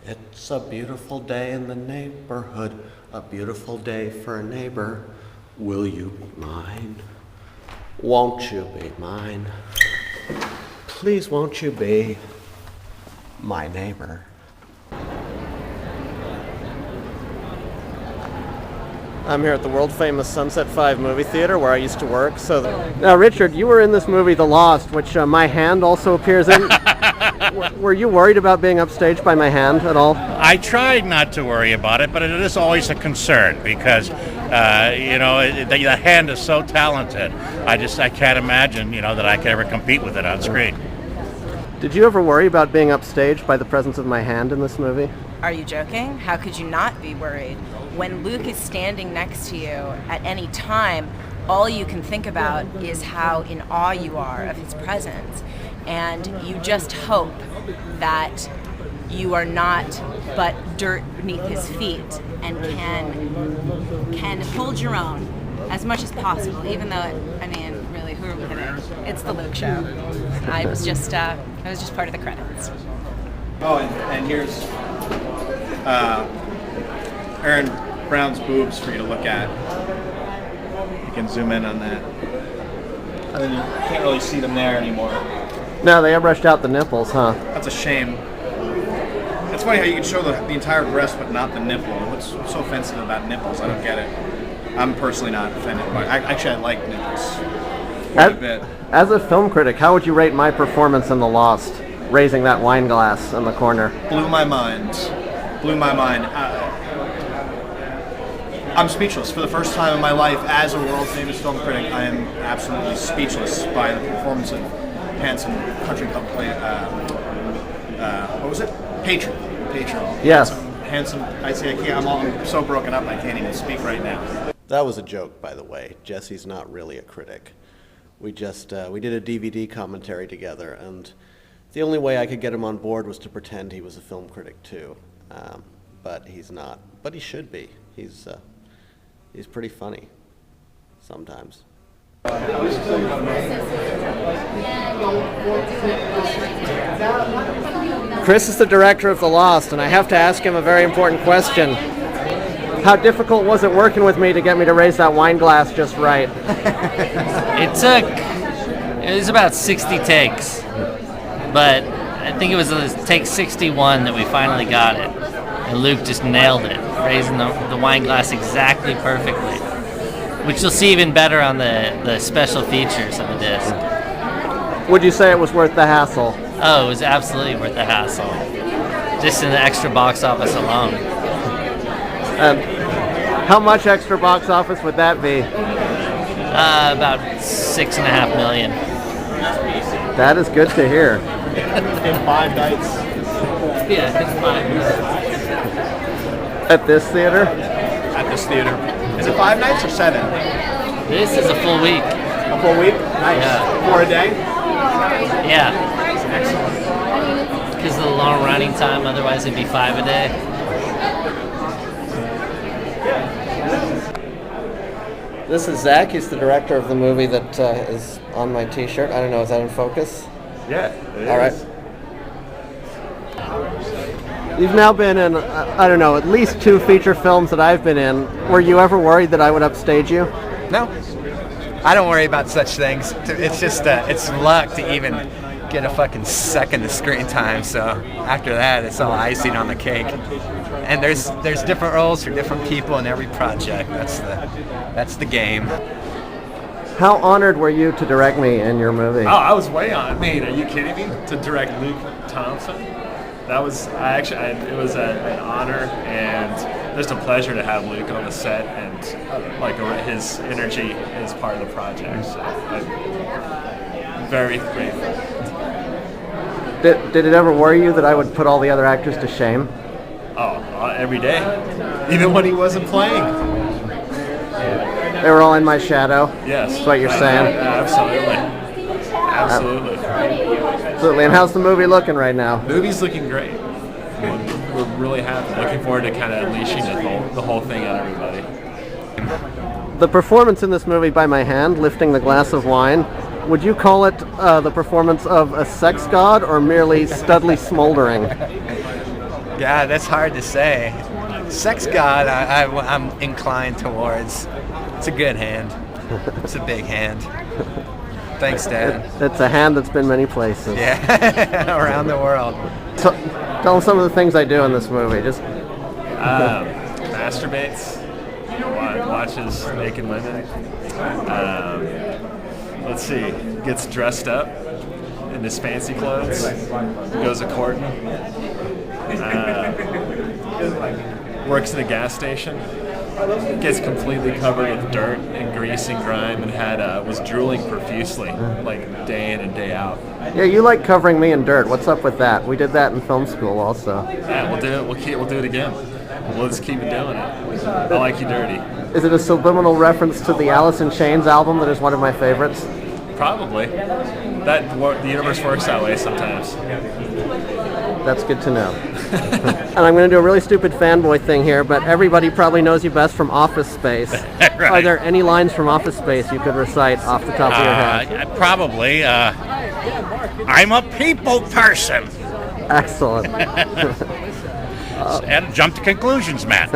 It's a beautiful day in the neighborhood, a beautiful day for a neighbor. Will you be mine? Won't you be mine? Please won't you be my neighbor? I'm here at the world-famous Sunset 5 movie theater where I used to work. Now, Richard, you were in this movie, The Lost, which my hand also appears in. Were you worried about being upstaged by my hand at all? I tried not to worry about it, but it is always a concern because, the hand is so talented. I can't imagine, that I could ever compete with it on screen. Did you ever worry about being upstaged by the presence of my hand in this movie? Are you joking? How could you not be worried? When Luke is standing next to you at any time, all you can think about is how in awe you are of his presence. And you just hope that you are not but dirt beneath his feet and can hold your own as much as possible, even though, really, who are we kidding? It's the Luke show. I was just part of the credits. Oh, and here's Aaron Brown's boobs for you to look at. You can zoom in on that. And then you can't really see them there anymore. No, they airbrushed out the nipples, huh? That's a shame. It's funny how you can show the entire breast but not the nipple. What's so offensive about nipples? I don't get it. I'm personally not offended by it. I like nipples quite a bit. As a film critic, how would you rate my performance in The Lost, raising that wine glass in the corner? Blew my mind. I'm speechless. For the first time in my life, as a world-famous film critic, I am absolutely speechless by the performance of Hanson Country Club play. What was it? Patron. Yes. Hanson. I'm so broken up. I can't even speak right now. That was a joke, by the way. Jesse's not really a critic. We did a DVD commentary together, and the only way I could get him on board was to pretend he was a film critic too. But he's not. But he should be. He's pretty funny sometimes. Chris is the director of The Lost, and I have to ask him a very important question. How difficult was it working with me to get me to raise that wine glass just right? It was about 60 takes, but I think it was take 61 that we finally got it, and Luke just nailed it, raising the wine glass exactly perfectly, which you'll see even better on the special features of the disc. Would you say it was worth the hassle? Oh, it was absolutely worth the hassle, just in the extra box office alone. How much extra box office would that be? About $6.5 million. That is good to hear. In 5 nights. Yeah, it's 5 nights. At this theater? At this theater. Is it 5 nights or 7? This is a full week. A full week? Nice. Yeah. 4 a day? Yeah. Excellent. Because of the long running time, otherwise it'd be 5 a day. This is Zach. He's the director of the movie that is on my t-shirt. I don't know, is that in focus? Yeah, it is. All right. You've now been in, at least 2 feature films that I've been in. Were you ever worried that I would upstage you? No. I don't worry about such things. It's just, it's luck to even get a fucking second of screen time. So after that, it's all icing on the cake. And there's different roles for different people in every project. That's the game. How honored were you to direct me in your movie? Oh, I was way on. Are you kidding me? To direct Luke Thompson? That was it was an honor and just a pleasure to have Luke on the set and his energy is part of the project. So I'm very grateful. Did it ever worry you that I would put all the other actors to shame? Oh, every day, even when he wasn't playing. They were all in my shadow. Yes, that's what you're saying. Absolutely. Absolutely. And how's the movie looking right now? Movie's looking great. We're really happy. Looking forward to kind of unleashing the whole thing on everybody. The performance in this movie by my hand, lifting the glass of wine, would you call it the performance of a sex god or merely studly smoldering? Yeah, that's hard to say. Sex God, I'm inclined towards. It's a good hand. It's a big hand. Thanks, Dad. It's a hand that's been many places. Yeah, around the world. So, tell them some of the things I do in this movie. Just Masturbates, watches naked women. Let's see, gets dressed up in his fancy clothes, goes a courting, works at a gas station, gets completely covered with dirt and grease and grime, and was drooling profusely, like day in and day out. yeah, you like covering me in dirt. What's up with that? We did that in film school also. Yeah, we'll do it. We'll do it again. We'll just keep doing it. I like you dirty. Is it a subliminal reference to the Alice in Chains album that is one of my favorites? Probably. The universe works that way sometimes. That's good to know. And I'm going to do a really stupid fanboy thing here, but everybody probably knows you best from Office Space. Right. Are there any lines from Office Space you could recite off the top of your head? Probably. I'm a people person. Excellent. And jump to conclusions, Matt.